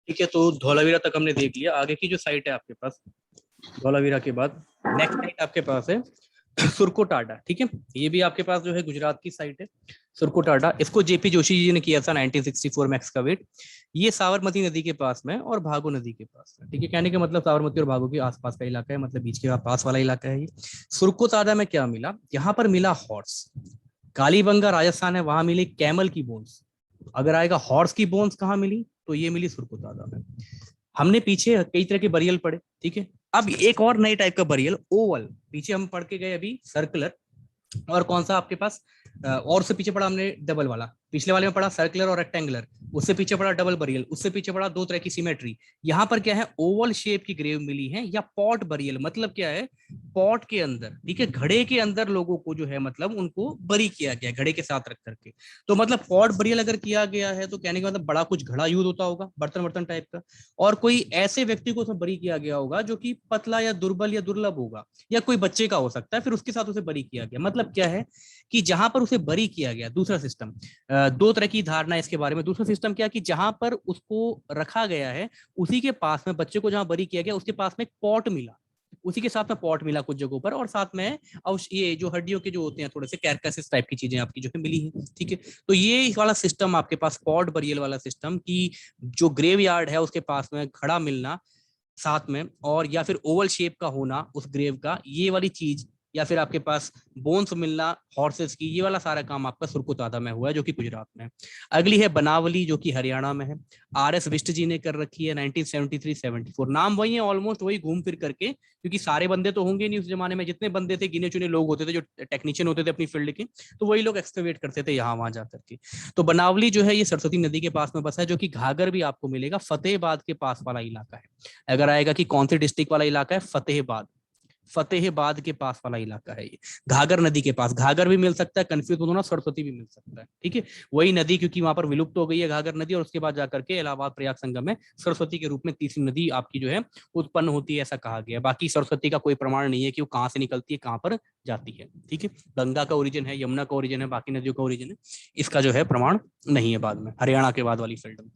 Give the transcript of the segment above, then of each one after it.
ठीक है, तो धौलावीरा तक हमने देख लिया। आगे की जो साइट है आपके पास धौलावीरा के बाद नेक्स्ट साइट आपके पास है सुरकोटाडा। ठीक है, ये भी आपके पास जो है गुजरात की साइट है सुरकोटाडा। इसको जेपी जोशी जी ने किया था 1964 में एक्सकावेट। ये साबरमती नदी के पास में और भागो नदी के पास में। ठीक है, कहने का मतलब साबरमती और भागो के आसपास का इलाका है, मतलब बीच के पास वाला इलाका है ये। सुरकोटाडा में क्या मिला, यहाँ पर मिला हॉर्स। कालीबंगा राजस्थान है, वहां मिली कैमल की बोन्स। अगर आएगा हॉर्स की बोन्स कहाँ मिली, तो ये मिली सुरकोटाडा में। हमने पीछे कई तरह के बरियल पढ़े। ठीक है, अब एक और नए टाइप का बरियल ओवल। पीछे हम पढ़ के गए अभी सर्कुलर, और कौन सा आपके पास और उससे पीछे पड़ा हमने डबल वाला। पिछले वाले में पढ़ा सर्कुलर और रेक्टेंगुलर, उससे पीछे पड़ा डबल बरियल, उससे पीछे पड़ा दो तरह की सिमेट्री। यहाँ पर क्या है, ओवल शेप की ग्रेव मिली है, या पॉट बरियल। मतलब क्या है, पॉट के अंदर, ठीक है, घड़े के अंदर लोगों को जो है मतलब उनको बरी किया गया घड़े के साथ रख करके। तो मतलब पॉट बरियल अगर किया गया है तो कहने का मतलब बड़ा कुछ घड़ा यूज होता होगा, बर्तन बर्तन टाइप का। और कोई ऐसे व्यक्ति को उसमें बरी किया गया होगा जो कि पतला या दुर्बल या दुर्लभ होगा, या कोई बच्चे का हो सकता है, फिर उसके साथ उसे बरी किया गया। मतलब क्या है कि जहां पर उसे बरी किया गया, दूसरा सिस्टम, दो तरह की धारणा इसके बारे में। दूसरा सिस्टम क्या, कि जहां पर उसको रखा गया है उसी के पास में, बच्चे को जहां बरी किया गया उसके पास में पॉट मिला, उसी के साथ में पॉट मिला कुछ जगहों पर, और साथ में ये जो हड्डियों के जो होते हैं थोड़े से कैरकसिस टाइप की चीजें आपकी जो है मिली है। ठीक है, तो ये वाला सिस्टम आपके पास पॉट बरियल वाला सिस्टम, की जो ग्रेव यार्ड है उसके पास में खड़ा मिलना साथ में, और या फिर ओवल शेप का होना उस ग्रेव का, ये वाली चीज, या फिर आपके पास बोन्स मिलना हॉर्सेस की, ये वाला सारा काम आपका सुरकुतादा में हुआ है, जो कि गुजरात में है। अगली है बनावली, जो कि हरियाणा में है। आर एस बिष्ट जी ने कर रखी है 1973-74। नाम वही है ऑलमोस्ट, वही घूम फिर करके, क्योंकि सारे बंदे तो होंगे नहीं उस जमाने में, जितने बंदे थे गिने चुने लोग होते थे जो टेक्नीशियन होते थे अपनी फील्ड के, तो वही लोग एक्सकवेट करते थे यहाँ वहां जाकर के। तो बनावली जो है ये सरस्वती नदी के पास में बसा है, जो कि घाघर भी आपको मिलेगा, फतेहाबाद के पास वाला इलाका है। अगर आएगा कि कौन से डिस्ट्रिक्ट वाला इलाका है, फतेहाबाद, फतेहाबाद के पास वाला इलाका है ये, घाघर नदी के पास। घाघर भी मिल सकता है, कंफ्यूज मत होना, सरस्वती भी मिल सकता है। ठीक है, वही नदी, क्योंकि वहां पर विलुप्त हो गई है घाघर नदी, और उसके बाद जाकर के इलाहाबाद प्रयाग संगम में सरस्वती के रूप में तीसरी नदी आपकी जो है उत्पन्न होती है, ऐसा कहा गया। बाकी सरस्वती का कोई प्रमाण नहीं है कि वो कहाँ से निकलती है, कहाँ पर जाती है। ठीक है, गंगा का ओरिजिन है, यमुना का ओरिजिन है, बाकी नदियों का ओरिजिन है, इसका जो है प्रमाण नहीं है बाद में हरियाणा के बाद वाली फील्ड में।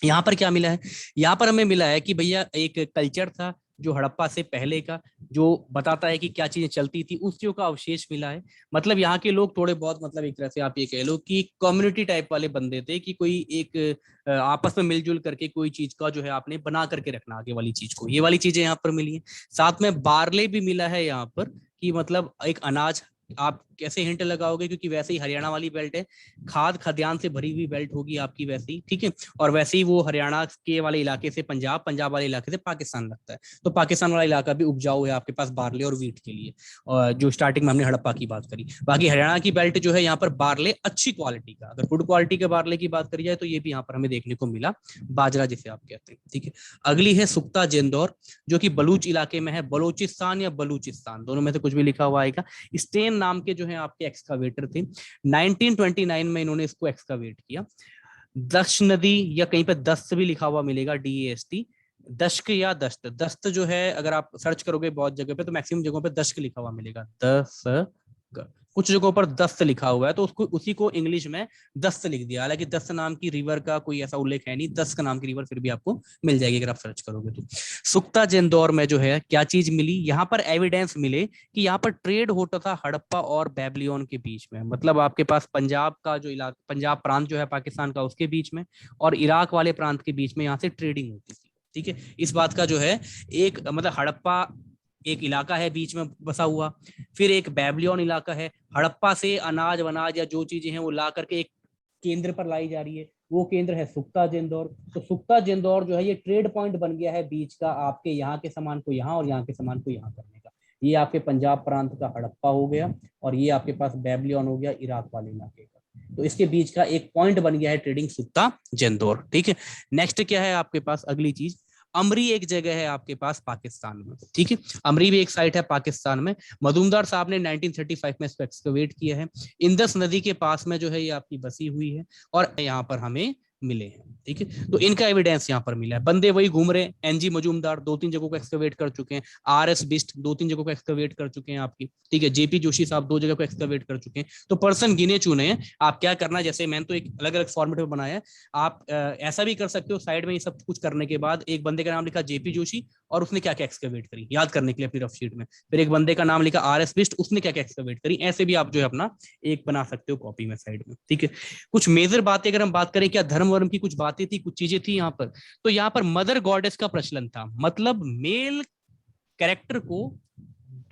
यहाँ पर क्या मिला है, यहाँ पर हमें मिला है कि भैया एक कल्चर था जो हड़प्पा से पहले का, जो बताता है कि क्या चीजें चलती थी, उस चीजों का अवशेष मिला है। मतलब यहाँ के लोग थोड़े बहुत, मतलब एक तरह से आप ये कह लो कि कम्युनिटी टाइप वाले बंदे थे, कि कोई एक आपस में मिलजुल करके कोई चीज का जो है आपने बना करके रखना आगे वाली चीज को, ये वाली चीजें यहाँ पर मिली है। साथ में बारले भी मिला है यहाँ पर, कि मतलब एक अनाज। आप कैसे हिंट लगाओगे, क्योंकि वैसे ही हरियाणा वाली बेल्ट है, खाद खद्यान से भरी हुई बेल्ट होगी आपकी वैसे ही। ठीक है, और वैसे ही वो हरियाणा के वाले इलाके से पंजाब, पंजाब वाले इलाके से पाकिस्तान लगता है, तो पाकिस्तान वाला इलाका भी उपजाऊ है आपके पास बार्ले और वीट के लिए, और जो स्टार्टिंग में हमने हड़प्पा की बात करी। बाकी हरियाणा की बेल्ट जो है यहाँ पर बार्ले अच्छी क्वालिटी का, अगर गुड क्वालिटी के बार्ले की बात करी जाए तो ये भी यहाँ पर हमें देखने को मिला, बाजरा जिसे आप कहते हैं। ठीक है, अगली है सुक्ता जेंदौर, जो कि बलूच इलाके में है, बलोचिस्तान या बलूचिस्तान दोनों में से कुछ भी लिखा हुआ आएगा। स्टेन नाम के जो है आपके एक्सकावेटर थे, 1929 में इन्होंने इसको एक्सकावेट किया। दक्ष नदी, या कहीं पे दस्त भी लिखा हुआ मिलेगा, DAST, दश्क या दस्त। दस्त जो है अगर आप सर्च करोगे बहुत जगह पे, तो मैक्सिमम जगहों पे दश्क लिखा हुआ मिलेगा, कुछ जगहों पर दस्त लिखा हुआ है, तो उसको उसी को इंग्लिश में दस्त लिख दिया। हालांकि दस्त नाम की रिवर का कोई ऐसा उल्लेख है नहीं, दस्त नाम की रिवर फिर भी आपको मिल जाएगी अगर आप सर्च करोगे तो। सुक्ता जेंदौर में जो है क्या चीज मिली, यहाँ पर एविडेंस मिले कि यहाँ पर ट्रेड होता था हड़प्पा और बेबलियन के बीच में। मतलब आपके पास पंजाब का जो इलाका, पंजाब प्रांत जो है पाकिस्तान का, उसके बीच में, और इराक वाले प्रांत के बीच में यहाँ से ट्रेडिंग होती थी। ठीक है, इस बात का जो है एक मतलब हड़प्पा एक इलाका है बीच में बसा हुआ, फिर एक बेबलियन इलाका है। हड़प्पा से अनाज वनाज या जो चीजें हैं वो ला करके एक केंद्र पर लाई जा रही है, वो केंद्र है सुक्ता जेंदौर। तो सुक्ता जेंदौर जो है ये ट्रेड पॉइंट बन गया है बीच का, आपके यहाँ के सामान को यहाँ और यहाँ के सामान को यहाँ करने का। ये आपके पंजाब प्रांत का हड़प्पा हो गया, और ये आपके पास बेबलियन हो गया इराक वाले इलाके का। तो इसके बीच का एक पॉइंट बन गया है ट्रेडिंग सुक्ता जेंदौर। ठीक है, नेक्स्ट क्या है आपके पास, अगली चीज अमरी एक जगह है आपके पास पाकिस्तान में। ठीक है, अमरी भी एक साइट है पाकिस्तान में। मजूमदार साहब ने 1935 में इसको एक्सकवेट किया है। इंदस नदी के पास में जो है ये आपकी बसी हुई है, और यहाँ पर हमें मिले हैं। ठीक है, तो इनका एविडेंस यहाँ पर मिला है। बंदे वही घूम रहे हैं, एनजी मजूमदार 2-3 जगहों को एक्सकवेट कर चुके हैं, आरएस बिस्ट 2-3 जगहों को एक्सकवेट कर चुके हैं आपकी। ठीक है, जेपी जोशी साहब 2 जगह को एक्सकवेट कर चुके हैं। तो पर्सन गिने चुने हैं। आप क्या करना, जैसे मैंने तो एक अलग अलग फॉर्मेट में बनाया है, आप ऐसा भी कर सकते हो साइड में ये सब कुछ करने के बाद एक बंदे का नाम लिखा जेपी जोशी और उसने क्या क्या एक्सकवेट करी याद करने के लिए अपनी रफ शीट में, फिर एक बंदे का नाम लिखा आरएस बिस्ट, उसने क्या क्या एक्सकवेट करी। ऐसे भी आप जो है अपना एक बना सकते हो कॉपी में साइड में। ठीक है, कुछ मेजर बातें अगर हम बात करें, क्या धर्म वर्म की कुछ बातें थी, कुछ चीजें थी यहाँ पर। तो यहाँ पर मदर गॉडेस का प्रचलन था, मतलब मेल कैरेक्टर को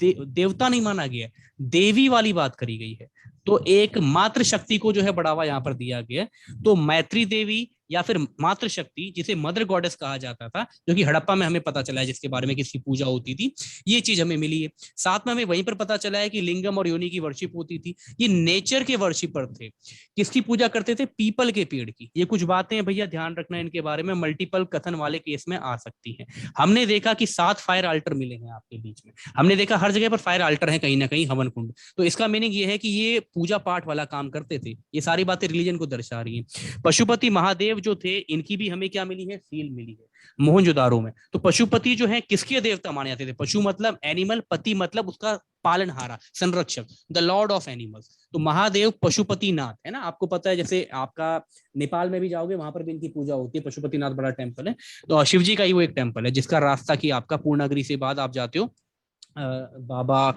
देवता नहीं माना गया, देवी वाली बात करी गई है। तो एक मातृ शक्ति को जो है बढ़ावा यहाँ पर दिया गया। तो मैत्री देवी या फिर मातृ शक्ति, जिसे मदर गॉडेस कहा जाता था, जो कि हड़प्पा में हमें पता चला है जिसके बारे में किसकी पूजा होती थी, ये चीज हमें मिली है। साथ में हमें वहीं पर पता चला है कि लिंगम और योनि की वर्शिप होती थी। ये नेचर के वर्शिपर थे। किसकी पूजा करते थे? पीपल के पेड़ की। ये कुछ बातें भैया ध्यान रखना, इनके बारे में मल्टीपल कथन वाले केस में आ सकती है। हमने देखा कि 7 फायर अल्टर मिले हैं आपके बीच में, हमने देखा हर जगह पर फायर अल्टर है कहीं ना कहीं, हवन कुंड। तो इसका मीनिंग ये है कि ये पूजा पाठ वाला काम करते थे। ये सारी बातें रिलीजन को दर्शा रही है। पशुपति महादेव जो थे, इनकी भी हमें क्या मिली है? सील मिली है मोहनजोदारो में। तो पशुपति जो है किसके देवता माने जाते थे? पशु मतलब एनिमल, पति मतलब उसका पालनहारा, संरक्षक, द लॉर्ड ऑफ एनिमल्स। तो महादेव पशुपतिनाथ है ना, आपको पता है, जैसे आपका नेपाल में भी जाओगे वहां पर भी इनकी पूजा होती है। पशुपतिनाथ बड़ा टेम्पल है। तो शिव जी का ही वो एक टेम्पल है जिसका रास्ता की आपका पूर्णागिरी से बाद आप जाते हो बाबा,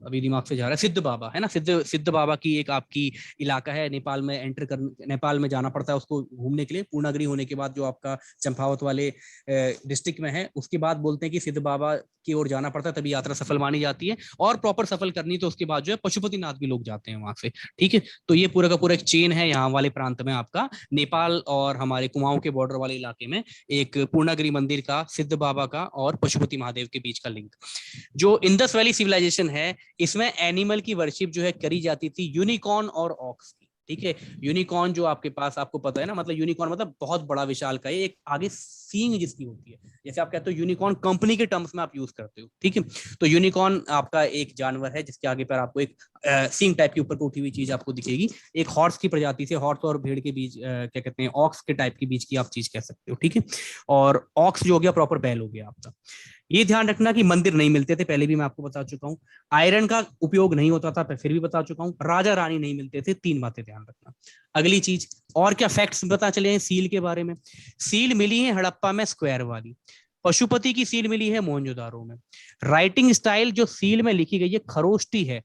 अभी दिमाग से जा रहा है, सिद्ध बाबा है ना, सिद्ध सिद्ध बाबा की एक आपकी इलाका है नेपाल में। एंटर कर नेपाल में जाना पड़ता है उसको घूमने के लिए। पूर्णागिरी होने के बाद जो आपका चंपावत वाले डिस्ट्रिक्ट में है, उसके बाद बोलते हैं कि सिद्ध बाबा की ओर जाना पड़ता है, तभी यात्रा सफल मानी जाती है। और प्रॉपर सफल करनी तो उसके बाद जो है पशुपतिनाथ भी लोग जाते हैं वहां से। ठीक है, तो ये पूरा का पूरा एक चेन है यहाँ वाले प्रांत में आपका, नेपाल और हमारे कुमाऊं के बॉर्डर वाले इलाके में, एक पूर्णागिरी मंदिर का, सिद्ध बाबा का और पशुपति महादेव के बीच का लिंक। जो इंडस वैली सिविलाइजेशन है, इसमें एनिमल की वर्शिप जो है करी जाती थी, यूनिकॉर्न और ऑक्स की। ठीक है, यूनिकॉर्न जो आपके पास, आपको पता है ना, मतलब यूनिकॉर्न मतलब बहुत बड़ा विशाल का, एक आगे सींग जिसकी होती है, जैसे आप कहते हो यूनिकॉर्न कंपनी के टर्म्स में आप यूज करते हो। ठीक है, तो यूनिकॉर्न आपका एक जानवर है जिसके आगे पर आपको एक सींग टाइप के ऊपर को उठी हुई चीज आपको दिखेगी। एक हॉर्स की प्रजाति से, हॉर्स और भेड़ के बीच क्या कहते हैं, ऑक्स के टाइप के बीच की आप चीज कह सकते हो। ठीक है, और ऑक्स जो हो गया प्रॉपर बैल हो गया आपका। ये ध्यान रखना कि मंदिर नहीं मिलते थे, पहले भी मैं आपको बता चुका हूँ। आयरन का उपयोग नहीं होता था, फिर भी बता चुका हूँ। राजा रानी नहीं मिलते थे, 3 बातें ध्यान रखना। अगली चीज, और क्या फैक्ट्स पता चले हैं सील के बारे में? सील मिली है हड़प्पा में स्क्वायर वाली, पशुपति की सील मिली है मोहनजोदारो में। राइटिंग स्टाइल जो सील में लिखी गई है खरोष्टी है।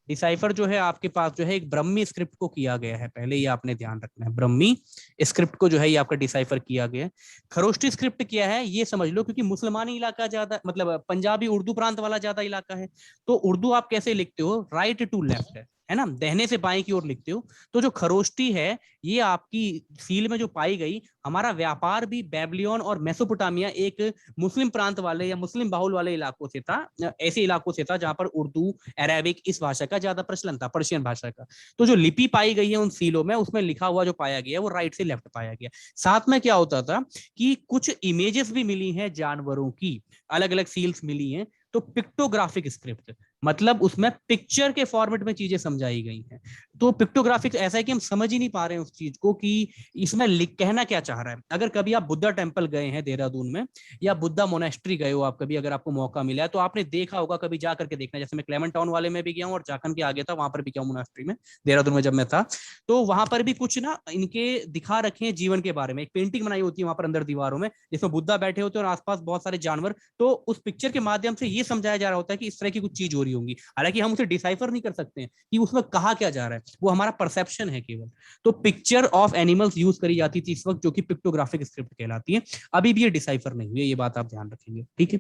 डिसाइफर जो है आपके पास जो है एक ब्रह्मी स्क्रिप्ट को किया गया है, पहले ये आपने ध्यान रखना है, ब्रह्मी स्क्रिप्ट को जो है ये आपका डिसाइफर किया गया है। खरोष्टी स्क्रिप्ट क्या है ये समझ लो, क्योंकि मुसलमानी इलाका ज्यादा, मतलब पंजाबी उर्दू प्रांत वाला ज्यादा इलाका है। तो उर्दू आप कैसे लिखते हो? राइट टू लेफ्ट है ना, दहने से बाएं की ओर लिखते हो। तो जो खरोष्टी है ये आपकी सील में जो पाई गई, हमारा व्यापार भी बेबलियन और मेसोपोटामिया, एक मुस्लिम प्रांत वाले या मुस्लिम बाहुल वाले इलाकों से था, ऐसे इलाकों से था जहां पर उर्दू, अरेबिक इस भाषा का ज्यादा प्रचलन था, पर्शियन भाषा का। तो जो लिपि पाई गई है उन सीलों में, उसमें लिखा हुआ जो पाया गया वो राइट से लेफ्ट पाया गया। साथ में क्या होता था कि कुछ इमेजेस भी मिली हैं जानवरों की, अलग अलग सील्स मिली हैं। तो पिक्टोग्राफिक स्क्रिप्ट मतलब उसमें पिक्चर के फॉर्मेट में चीजें समझाई गई हैं। तो पिक्टोग्राफिक ऐसा है कि हम समझ ही नहीं पा रहे हैं उस चीज को कि इसमें कहना क्या चाह रहा है। अगर कभी आप बुद्धा टेम्पल गए हैं देहरादून में, या बुद्धा मोनेस्ट्री गए हो आप कभी, अगर आपको मौका मिला है तो आपने देखा होगा, कभी जा करके देखना। जैसे मैं क्लेमेंट टाउन वाले में भी गया हूँ और जाखन के आगे था वहां पर भी गया मोनेस्ट्री में, देहरादून में जब मैं था। तो वहां पर भी कुछ ना इनके दिखा रखे हैं जीवन के बारे में। एक पेंटिंग बनाई होती है वहां पर अंदर दीवारों में, जिसमें बुद्धा बैठे होते हैं और आसपास बहुत सारे जानवर। तो उस पिक्चर के माध्यम से ये समझाया जा रहा होता है कि इस तरह की कुछ चीज हो रही होंगी। हालांकि हम उसे डिसाइफर नहीं कर सकते हैं कि उसमें कहा क्या जा रहा है, वो हमारा परसेप्शन है केवल। तो पिक्चर ऑफ एनिमल्स यूज करी जाती थी इस वक्त, जो कि पिक्टोग्राफिक स्क्रिप्ट कहलाती है। अभी भी ये डिसाइफर नहीं हुई है, ये बात आप ध्यान रखेंगे। ठीक है,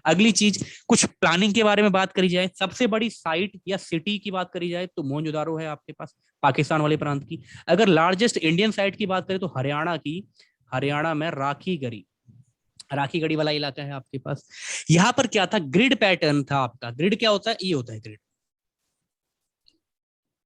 अगली चीज, कुछ प्लानिंग के बारे में बात करी जाए। सबसे बड़ी साइट या सिटी की बात करी जाए तो मोहनजोदारो है आपके पास, पाकिस्तान वाले प्रांत की। अगर लार्जेस्ट इंडियन साइट की बात करें तो हरियाणा की, हरियाणा में राखीगढ़ी, राखीगढ़ी वाला इलाका है आपके पास। यहां पर क्या था? ग्रिड पैटर्न था आपका। ग्रिड क्या होता है? ये होता है grid.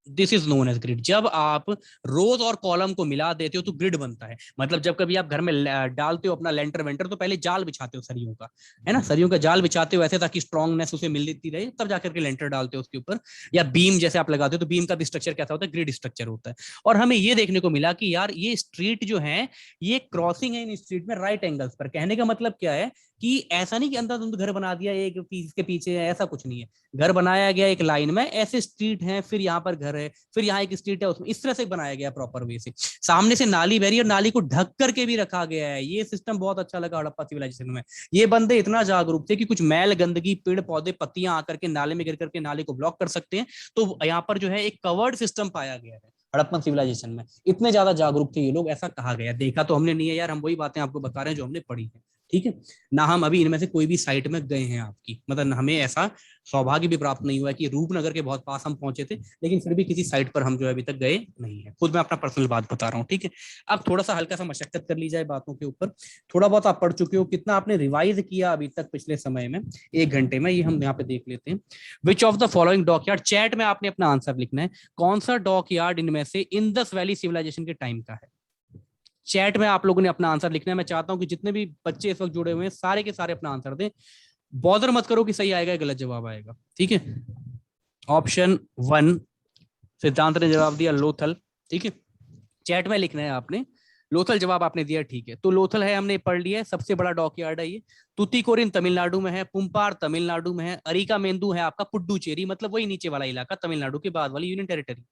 This is known as grid. जब आप रोज और कॉलम को मिला देते हो तो ग्रिड बनता है। मतलब जब कभी आप घर में डालते हो अपना लेंटर वेंटर तो पहले जाल बिछाते हो सरियों का, है ना, सरियों का जाल बिछाते हो ऐसे ताकि स्ट्रॉन्गनेस उसे मिलती रहे, तब जाकर के लेंटर डालते हो उसके ऊपर। या बीम जैसे आप लगाते हो तो बीम का भी स्ट्रक्चर कैसा होता है, ग्रिड स्ट्रक्चर होता है। और हमें ये देखने को मिला कि यार ये स्ट्रीट जो है ये क्रॉसिंग है इन स्ट्रीट में राइट एंगल्स पर। कहने का मतलब क्या है कि ऐसा नहीं कि अंदर घर बना दिया एक पीस के पीछे है, ऐसा कुछ नहीं है। घर बनाया गया एक लाइन में, ऐसे स्ट्रीट है, फिर यहाँ पर घर है, फिर यहाँ एक स्ट्रीट है, उसमें इस तरह से बनाया गया प्रॉपर वे से। सामने से नाली बह रही है और नाली को ढक करके भी रखा गया है। ये सिस्टम बहुत अच्छा लगा हड़प्पा सिविलाइजेशन में। ये बंदे इतना जागरूक थे कि कुछ मैल गंदगी पेड़ पौधे पत्तियां आकर के नाले में गिर करके नाले को ब्लॉक कर सकते हैं, तो यहाँ पर जो है एक कवर्ड सिस्टम पाया गया है हड़प्पन सिविलाइजेशन में। इतने ज्यादा जागरूक थे ये लोग, ऐसा कहा गया। देखा तो हमने नहीं है यार, हम वही बातें आपको बता रहे हैं जो हमने पढ़ी है, ठीक है ना। हम अभी इनमें से कोई भी साइट में गए हैं आपकी, मतलब हमें ऐसा सौभाग्य भी प्राप्त नहीं हुआ है कि रूपनगर के बहुत पास हम पहुंचे थे, लेकिन फिर भी किसी साइट पर हम जो है अभी तक गए नहीं है। खुद मैं अपना पर्सनल बात बता रहा हूँ, ठीक है। अब थोड़ा सा हल्का सा मशक्कत कर ली जाए बातों के ऊपर। थोड़ा बहुत आप पढ़ चुके हो, कितना आपने रिवाइज किया अभी तक पिछले समय में, 1 घंटे में, ये हम यहाँ पे देख लेते हैं। Which of the following dockyard, chat में आपने अपना आंसर लिखना है, कौन सा डॉकयार्ड इनमें से इंडस वैली सिविलाइजेशन के टाइम का है। चैट में आप लोगों ने अपना आंसर लिखना है। मैं चाहता हूं कि जितने भी बच्चे इस वक्त जुड़े हुए हैं सारे के सारे अपना आंसर दें। बॉदर मत करो कि सही आएगा या गलत जवाब आएगा, ठीक है। ऑप्शन 1 सिद्धांत ने जवाब दिया लोथल, ठीक है। चैट में लिखना है आपने लोथल, जवाब आपने दिया, ठीक है। तो लोथल है, हमने पढ़ लिया है, सबसे बड़ा डॉकयार्ड है ये। तुतीकोरिन तमिलनाडु में है, पुंपार तमिलनाडु में है, अरिका मेंदु है आपका पुडुचेरी, मतलब वही नीचे वाला इलाका, तमिलनाडु के बाद वाली यूनियन टेरिटरी,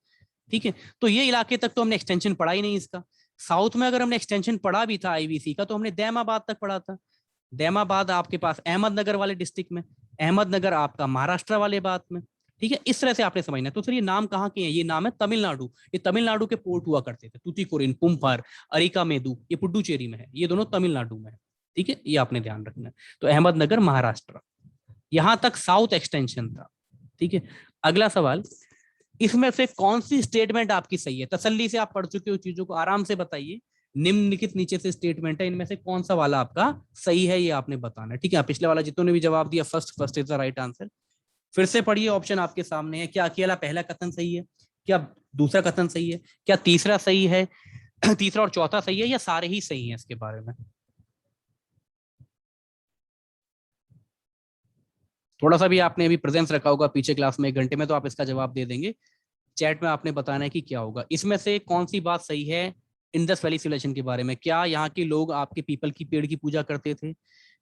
ठीक है। तो ये इलाके तक तो हमने एक्सटेंशन पढ़ा ही नहीं इसका। साउथ में अगर हमने एक्सटेंशन पढ़ा भी था आईवीसी का तो हमने दैमाबाद तक पढ़ा था। दैमाबाद आपके पास अहमदनगर वाले डिस्ट्रिक्ट में, अहमदनगर आपका महाराष्ट्र वाले बात में, ठीक है। इस तरह से आपने समझना है। तो सर ये नाम कहाँ के हैं, ये नाम है तमिलनाडु। ये तमिलनाडु के पोर्ट हुआ करते थे, तुतीकोरिन, पुंपार, अरिका मेदु, ये पुडुचेरी में है, ये दोनों तमिलनाडु में है, ठीक है। ये आपने ध्यान रखना है। तो अहमदनगर महाराष्ट्र, यहां तक साउथ एक्सटेंशन था, ठीक है। अगला सवाल, इसमें से कौन सी स्टेटमेंट आपकी सही है। तसल्ली से आप पढ़ चुके हो चीजों को, आराम से बताइए। निम्नलिखित नीचे से स्टेटमेंट है, इनमें से कौन सा वाला आपका सही है, ये आपने बताना है, ठीक है। पिछले वाला जितने ने भी जवाब दिया, first is the right answer. फिर से पढ़िए, ऑप्शन आपके सामने है। क्या अकेला पहला कथन सही है, क्या दूसरा कथन सही है, क्या तीसरा सही है, तीसरा और चौथा सही है, या सारे ही सही हैं इसके बारे में। थोड़ा सा भी आपने अभी प्रेजेंस रखा होगा पीछे क्लास में 1 घंटे में, तो आप इसका जवाब दे देंगे। चैट में आपने बताना है कि क्या होगा। इसमें से कौन सी बात सही है इंडस वैली सिविलाइजेशन के बारे में। क्या यहाँ के लोग आपके पीपल की पेड़ की पूजा करते थे,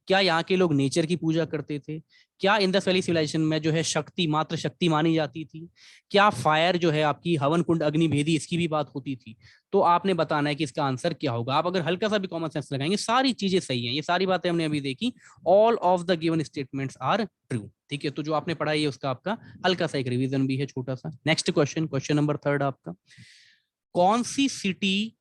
क्या यहाँ के लोग नेचर की पूजा करते थे, क्या इंडस वैली सिविलाइजेशन में जो है शक्ति मात्र शक्ति मानी जाती थी, क्या फायर जो है आपकी हवन कुंड अग्निभेदी इसकी भी बात होती थी। तो आपने बताना है कि इसका आंसर क्या होगा। आप अगर हल्का सा भी कॉमन सेंस लगाएंगे सारी चीजें सही हैं, ये सारी बातें हमने अभी देखी। All of the given statements are true, ठीक है। तो जो आपने पढ़ा है उसका आपका हल्का सा एक रिवीजन भी है छोटा सा। नेक्स्ट क्वेश्चन, क्वेश्चन नंबर 3 आपका, कौन सी सिटी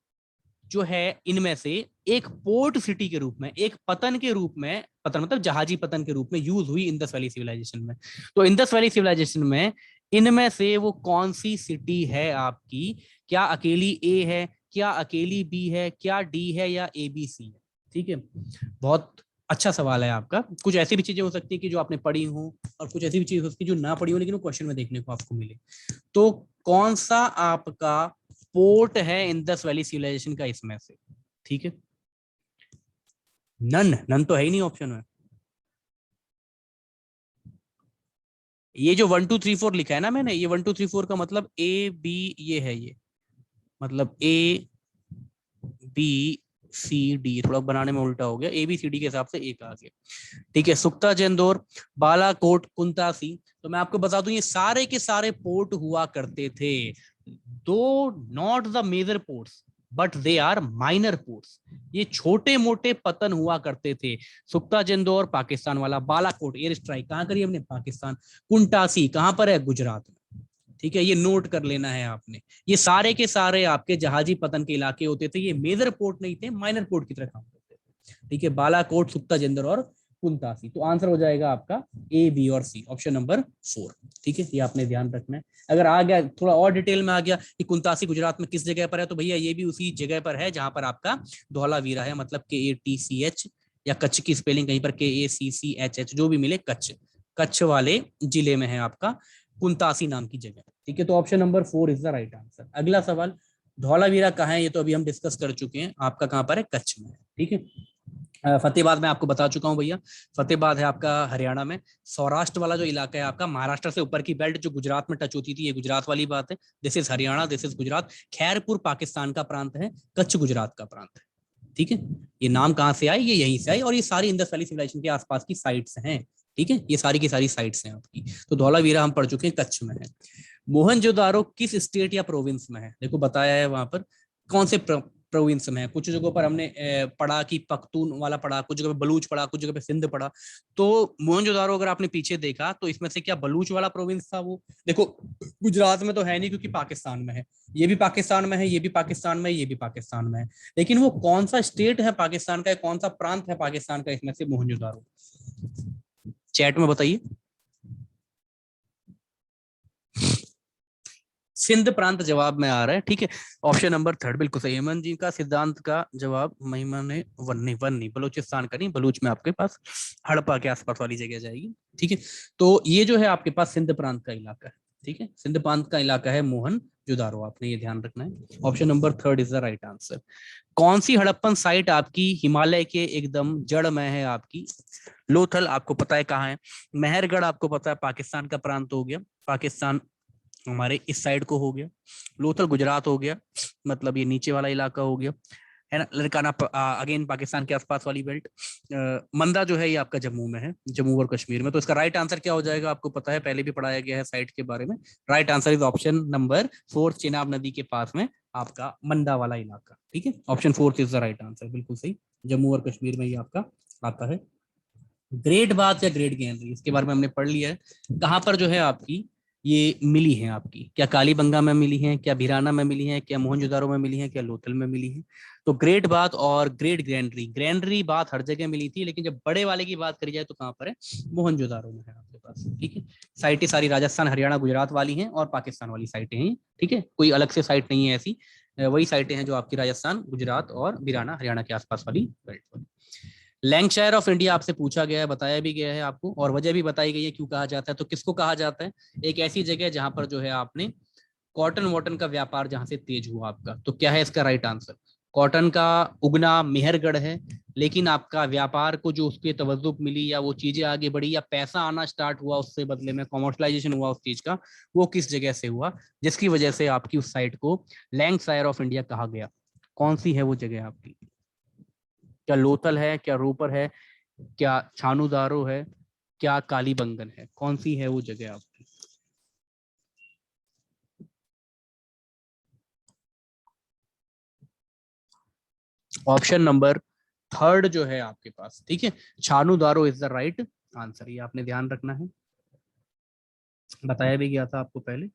जो है इनमें से एक पोर्ट सिटी के रूप में, एक पतन के रूप में, पतन मतलब जहाजी पतन के रूप में यूज हुई इंडस वैली सिविलाइजेशन में। तो इंडस वैली सिविलाइजेशन में इनमें से वो कौन सी सिटी है आपकी। क्या अकेली ए है, क्या अकेली बी है, क्या डी है, या ए बी सी है, ठीक है। बहुत अच्छा सवाल है आपका। कुछ ऐसी भी चीजें हो सकती है कि जो आपने पढ़ी हो, और कुछ ऐसी भी चीज हो सकती है जो ना पढ़ी हो लेकिन वो क्वेश्चन में देखने को आपको मिले। तो कौन सा आपका पोर्ट है इंडस वैली सिविलाइजेशन का इसमें से, ठीक है। नन तो है ही नहीं ऑप्शन में। ये जो 1 2 3 4 लिखा है ना मैंने, ये 1 2 3 4 का मतलब ए बी, ये है, ये मतलब ए बी सी डी, थोड़ा बनाने में उल्टा हो गया, ए बी सी डी के हिसाब से एक आ गया, ठीक है। सुक्ता जेंदोर, बालाकोट, कुंतासी। तो मैं आपको बता दूं ये सारे के सारे पोर्ट हुआ करते थे, though not the major ports but they are minor ports. ये छोटे मोटे पतन हुआ करते थे। सुक्ता जेंदोर पाकिस्तान वाला, बालाकोट एयर स्ट्राइक कहां करी हमने, पाकिस्तान, कुंटासी कहां पर है, गुजरात में, ठीक है। ये नोट कर लेना है आपने। ये सारे के सारे आपके जहाजी पतन के इलाके होते थे, ये मेजर पोर्ट नहीं थे, माइनर पोर्ट की तरह काम करते थे, ठीक है। बालाकोट, सुक्ता जेंदर और कुंतासी। तो आंसर हो जाएगा आपका ए बी और सी, ऑप्शन नंबर 4, ठीक है। ये आपने ध्यान रखना है। अगर आ गया थोड़ा और डिटेल में आ गया कि कुंतासी गुजरात में किस जगह पर है, तो भैया ये भी उसी जगह पर है जहां पर आपका धौलावीरा है, मतलब KATCH, या कच्छ की स्पेलिंग कहीं पर KACCHH, जो भी मिले, कच्छ, कच्छ वाले जिले में है आपका कुंतासी नाम की जगह। ठीक है, तो option number 4 is the right answer. अगला सवाल, धौलावीरा कहाँ है, ये तो अभी हम डिस्कस कर चुके हैं, आपका कहाँ पर है, कच्छ में है। ठीक है, फतेहाबाद मैं आपको बता चुका हूँ भैया, फतेहाबाद है आपका हरियाणा में। सौराष्ट्र वाला जो इलाका है आपका, महाराष्ट्र से ऊपर की बेल्ट जो गुजरात में टच होती थी, ये गुजरात वाली बात है। This is Haryana, this is Gujarat. Khairpur Pakistan का प्रांत है, कच्छ गुजरात का प्रांत है। ठीक है, ये नाम कहाँ से आए, ये यहीं से आए, और ये सारी इंडस वैली सिविलाइजेशन के आसपास की साइट्स हैं। ठीक है, ये सारी की सारी साइट्स हैं आपकी। तो धौलावीरा हम पढ़ चुके हैं, कच्छ में है। मोहनजोदारो किस स्टेट या प्रोविंस में है, देखो बताया है वहां पर कौन से प्रोविंस में है। कुछ जगहों पर हमने पढ़ा कि पख्तून वाला पढ़ा, कुछ जगह पे बलूच पढ़ा, कुछ जगह पे सिंध पढ़ा। तो मोहनजोदारो अगर आपने पीछे देखा तो इसमें से क्या बलूच वाला प्रोविंस था वो, देखो गुजरात में तो है नहीं क्योंकि पाकिस्तान में है, ये भी पाकिस्तान में है, ये भी पाकिस्तान में है, ये भी पाकिस्तान में है। लेकिन वो कौन सा स्टेट है पाकिस्तान का, कौन सा प्रांत है पाकिस्तान का इसमें से मोहनजोदारो, चैट में बताइए। सिंध प्रांत जवाब में आ रहा है। ठीक है, ऑप्शन नंबर 3 बिल्कुल सही। हेमंत जी का सिद्धांत का जवाब महिमा ने वन्नी वन्नी बलूचिस्तान का नहीं, बलूच में आपके पास हड़प्पा के आसपास वाली जगह जाएगी। ठीक है, तो ये जो है आपके पास सिंध प्रांत का इलाका है। ठीक है, सिंध प्रांत का इलाका है मोहनजोदारो, आपने ये ध्यान रखना है। Option number 3 is the right answer. कौन सी हड़प्पन साइट आपकी हिमालय के एकदम जड़ में है आपकी, लोथल आपको पता है कहाँ है, मेहरगढ़ आपको पता है पाकिस्तान का प्रांत हो गया, पाकिस्तान हमारे इस साइड को हो गया, लोथल गुजरात हो गया, मतलब ये नीचे वाला इलाका हो गया, है ना, लड़काना अगेन पाकिस्तान के आसपास वाली बेल्ट। मंदा जो है ये आपका जम्मू में है, जम्मू और कश्मीर में। तो इसका राइट आंसर क्या हो जाएगा, आपको पता है, पहले भी पढ़ाया गया है साइट के बारे में। Right answer is option number 4, Chenab नदी के पास में आपका मंदा वाला इलाका। ठीक है, option 4 is the right answer, बिल्कुल सही, जम्मू और कश्मीर में ये आपका आता है। ग्रेट बात या ग्रेट गैनरी, इसके बारे में हमने पढ़ लिया है, कहाँ पर जो है आपकी ये मिली है आपकी, क्या कालीबंगा में मिली है, क्या भिराना में मिली है, क्या मोहनजोदारो में मिली है, क्या लोथल में मिली है। तो ग्रेट बात और ग्रेट ग्रैंडरी, ग्रैंडरी बात हर जगह मिली थी, लेकिन जब बड़े वाले की बात करी जाए तो कहाँ पर है, मोहनजोदारो में है आपके पास। ठीक है, साइटें सारी राजस्थान हरियाणा गुजरात वाली हैं और पाकिस्तान वाली साइटें हैं। ठीक है, कोई अलग से साइट नहीं है ऐसी, वही साइटें हैं जो आपकी राजस्थान गुजरात और भिराना हरियाणा के आसपास वाली बेल्ट वाली। लैंकशायर ऑफ इंडिया आपसे पूछा गया है, बताया भी गया है आपको, और वजह भी बताई गई है क्यों कहा जाता है। तो किसको कहा जाता है, एक ऐसी जगह जहां पर जो है आपने कॉटन वॉटन का व्यापार जहां से तेज हुआ आपका। तो क्या है इसका राइट आंसर, कॉटन का उगना मेहरगढ़ है, लेकिन आपका व्यापार को जो उसके तवज्जुह मिली या वो चीजें आगे बढ़ी या पैसा आना स्टार्ट हुआ उससे बदले में कॉमर्शलाइजेशन हुआ उस चीज का, वो किस जगह से हुआ जिसकी वजह से आपकी उस साइट को लैंकशायर ऑफ इंडिया कहा गया। कौन सी है वो जगह आपकी, क्या लोथल है, क्या रोपर है, क्या छानूदारो है, क्या कालीबंगन है, कौन सी है वो जगह आपकी। ऑप्शन नंबर 3 जो है आपके पास, ठीक है, छानूदारो इज द राइट आंसर, ये आपने ध्यान रखना है। बताया भी गया था आपको पहले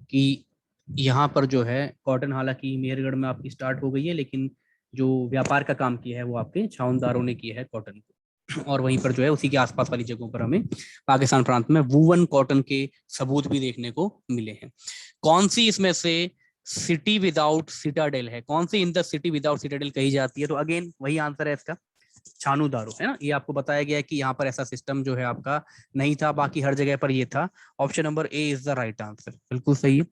कि यहाँ पर जो है कॉटन हालांकि मेहरगढ़ में आपकी स्टार्ट हो गई है, लेकिन जो व्यापार का काम किया है वो आपके छाउनदारों ने किया है कॉटन को, और वहीं पर जो है उसी के आसपास वाली जगहों पर हमें पाकिस्तान प्रांत में वूवन कॉटन के सबूत भी देखने को मिले हैं। कौन सी इसमें से सिटी विदाउट सिटाडेल है, कौन सी in the city without citadel कही जाती है, तो अगेन वही आंसर है इसका, छानूदारो, है ना। ये आपको बताया गया है कि यहाँ पर ऐसा सिस्टम जो है आपका नहीं था, बाकी हर जगह पर ये था। Option number A is the right answer, बिल्कुल सही है।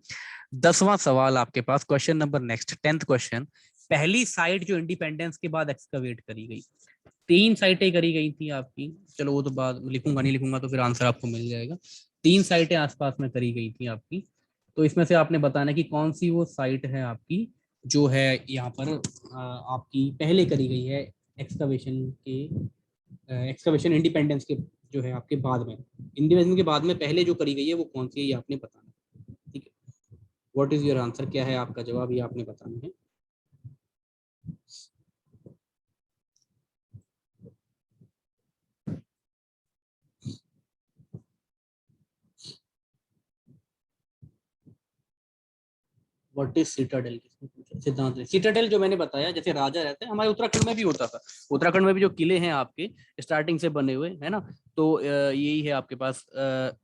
10वां सवाल आपके पास, question number next 10th question. पहली साइट जो इंडिपेंडेंस के बाद एक्सकवेट करी गई, 3 साइटें करी गई थी आपकी, चलो वो तो बाद लिखूंगा, नहीं लिखूंगा तो फिर आंसर आपको मिल जाएगा। 3 साइटें आसपास में करी गई थी आपकी, तो इसमें से आपने बताना कि कौन सी वो साइट है आपकी जो है यहाँ पर आपकी पहले करी गई है एक्सकवेशन के, एक्सकवेशन इंडिपेंडेंस के जो है आपके बाद में, इंडिपेंडेंस के बाद में पहले जो करी गई है वो कौन सी है, ये आपने बताना है। ठीक है, व्हाट इज योर आंसर, क्या है आपका जवाब, ये आपने बताना है। व्हाट इज सिटाडेल, सिद्धांत। सिटाडेल जो मैंने बताया, जैसे राजा रहते हैं, हमारे उत्तराखंड में भी होता था। उत्तराखंड में भी जो किले हैं आपके स्टार्टिंग से बने हुए है ना, तो यही है आपके पास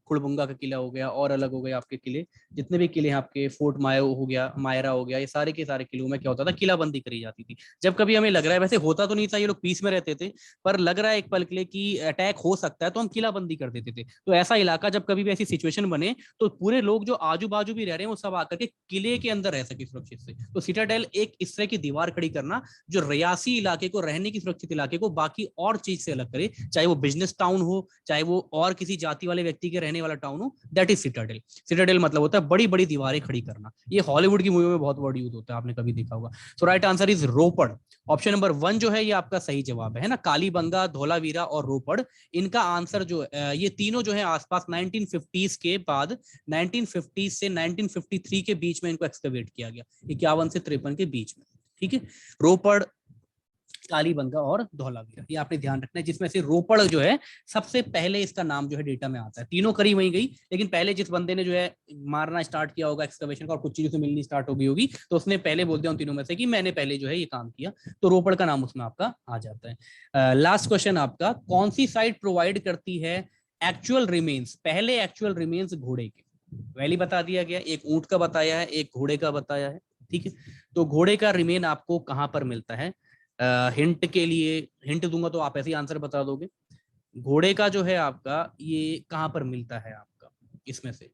खुड़बुंगा का किला हो गया, और अलग हो गए आपके किले, जितने भी किले हैं आपके, फोर्ट मायो हो गया, मायरा हो गया, ये सारे के सारे किलों में क्या होता था, किलाबंदी करी जाती थी। जब कभी हमें लग रहा है, वैसे होता तो नहीं था, ये लोग पीस में रहते थे, पर लग रहा है एक पल के लिए कि अटैक हो सकता है, तो हम किलाबंदी कर देते थे। तो ऐसा इलाका जब कभी भी ऐसी सिचुएशन बने, तो पूरे लोग जो आजू बाजू भी रह रहे हैं वो सब आकर के किले के अंदर रह सके सुरक्षित से। तो सिटाडेल एक इस तरह की दीवार खड़ी करना जो रियासी इलाके को, रहने की सुरक्षित इलाके को बाकी और चीज से अलग करे, चाहे वो बिजनेस टाउन हो, चाहे वो और किसी जाति वाले व्यक्ति के रहने वाला टाउन हो, दैट इज सिटाडेल। सिटाडेल मतलब होता है बड़ी बड़ी दीवारें खड़ी करना। ये हॉलीवुड की मूवी में बहुत वर्ड यूज होता है, आपने कभी देखा होगा। So right answer is Ropar. Option number 1 जो है ये आपका सही जवाब है ना, कालीबंगा, धोलावीरा और रोपड़। इनका आंसर जो ये तीनों जो है आसपास 1950s के बाद, 1950 से 1953 के बीच में इनको एक्सकवेट किया गया, 51 से 53 के बीच में। ठीक है, रोपड़, कालीबंगा और धौलावीरा, ये आपने ध्यान रखना है। जिसमें से रोपड़ जो है सबसे पहले इसका नाम जो है डेटा में आता है। तीनों करी वहीं गई, लेकिन पहले जिस बंदे ने जो है मारना स्टार्ट किया होगा एक्सकवेशन का, और कुछ चीजों से मिलनी स्टार्ट हो गई होगी, तो उसने पहले बोल दिया उन तीनों में से कि मैंने पहले जो है ये काम किया, तो रोपड़ का नाम उसमें आपका आ जाता है। लास्ट क्वेश्चन आपका, कौन सी साइट प्रोवाइड करती है एक्चुअल रिमेन्स, पहले एक्चुअल रिमेन्स घोड़े के? वैली बता दिया गया, एक ऊंट का बताया है, एक घोड़े का बताया है। ठीक है, तो घोड़े का रिमेन आपको कहां पर मिलता है? हिंट के लिए हिंट दूंगा तो आप ऐसे ही आंसर बता दोगे। घोड़े का जो है आपका ये कहां पर मिलता है आपका, इसमें से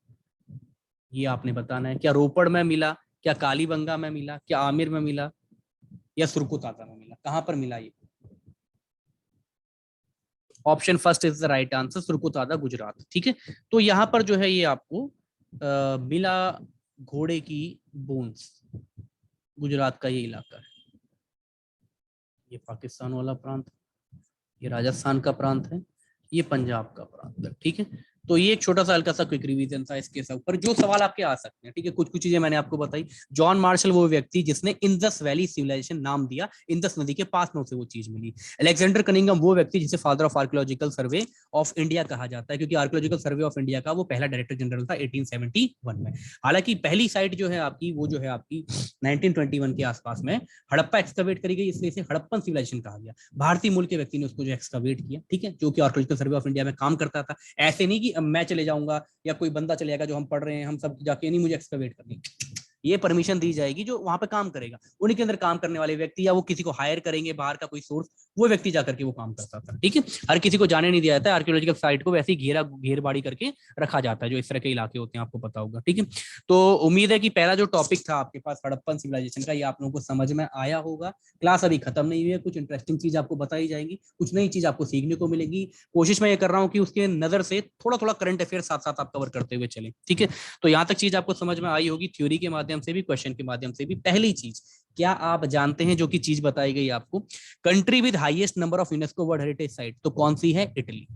ये आपने बताना है। क्या रोपड़ में मिला, क्या कालीबंगा में मिला, क्या आमिर में मिला, या सुरकुताता में मिला? कहां पर मिला ये? Option first is the right answer, Surkotada, Gujarat. ठीक है, तो यहां पर जो है ये आपको मिला घोड़े की बोन्स, गुजरात का ये इलाका है। ये पाकिस्तान वाला प्रांत, ये राजस्थान का प्रांत है, ये पंजाब का प्रांत है। ठीक है, तो ये एक छोटा सा हल्का सा क्विक रिवीजन था इसके सब पर, जो सवाल आपके आ सकते हैं। ठीक है, कुछ कुछ चीजें मैंने आपको बताई। जॉन मार्शल वो व्यक्ति जिसने इंडस वैली सिविलाइजेशन नाम दिया, इंडस नदी के पास में उसे वो चीज मिली। अलेक्जेंडर कनिंगम वो व्यक्ति जिसे father of archaeological survey of India कहा जाता है, क्योंकि आर्कियोलॉजिकल सर्वे ऑफ इंडिया का वो पहला डायरेक्टर जनरल था 1871 में। हालांकि पहली साइट जो है आपकी, वो जो है आपकी 1921 के आसपास में हड़प्पा एक्सकवेट करी गई, इसलिए इसे हड़प्पन सिविलाइजेशन कहा गया। भारतीय मूल के व्यक्ति ने उसको जो एक्सकवेट किया, ठीक है, जो कि आर्कियोलॉजिकल सर्वे ऑफ इंडिया में काम करता था। ऐसे नहीं कि मैं चले जाऊंगा या कोई बंदा चले जाएगा जो हम पढ़ रहे हैं, हम सब जाके नहीं मुझे एक्सकवेट करनी, ये परमिशन दी जाएगी जो वहां पे काम करेगा, उन्हीं के अंदर काम करने वाले व्यक्ति, या वो किसी को हायर करेंगे बाहर का कोई सोर्स, वो व्यक्ति जाकर के वो काम करता था। ठीक है, हर किसी को जाने नहीं दिया जाता है आर्कियोलॉजिकल साइट को, वैसे ही घेर बाड़ी करके रखा जाता है, जो इस तरह के इलाके होते हैं, आपको पता होगा। ठीक है, तो उम्मीद है कि पहला जो टॉपिक था आपके पास हड़प्पन सिविलाइजेशन का, ये आप लोगों को समझ में आया होगा। क्लास अभी खत्म नहीं हुई है, कुछ इंटरेस्टिंग चीज आपको बताई जाएगी, कुछ नई चीज आपको सीखने को मिलेगी। कोशिश मैं ये कर रहा हूँ कि उसके नजर से थोड़ा थोड़ा करंट अफेयर साथ साथ आप कवर करते हुए चले। ठीक है, तो यहाँ तक चीज आपको समझ में आई होगी, थ्योरी के माध्यम से भी, क्वेश्चन के माध्यम से भी। पहली चीज, क्या आप जानते हैं जो कि चीज बताई गई आपको, country with highest number of UNESCO world heritage site, तो कौन सी है? इटली।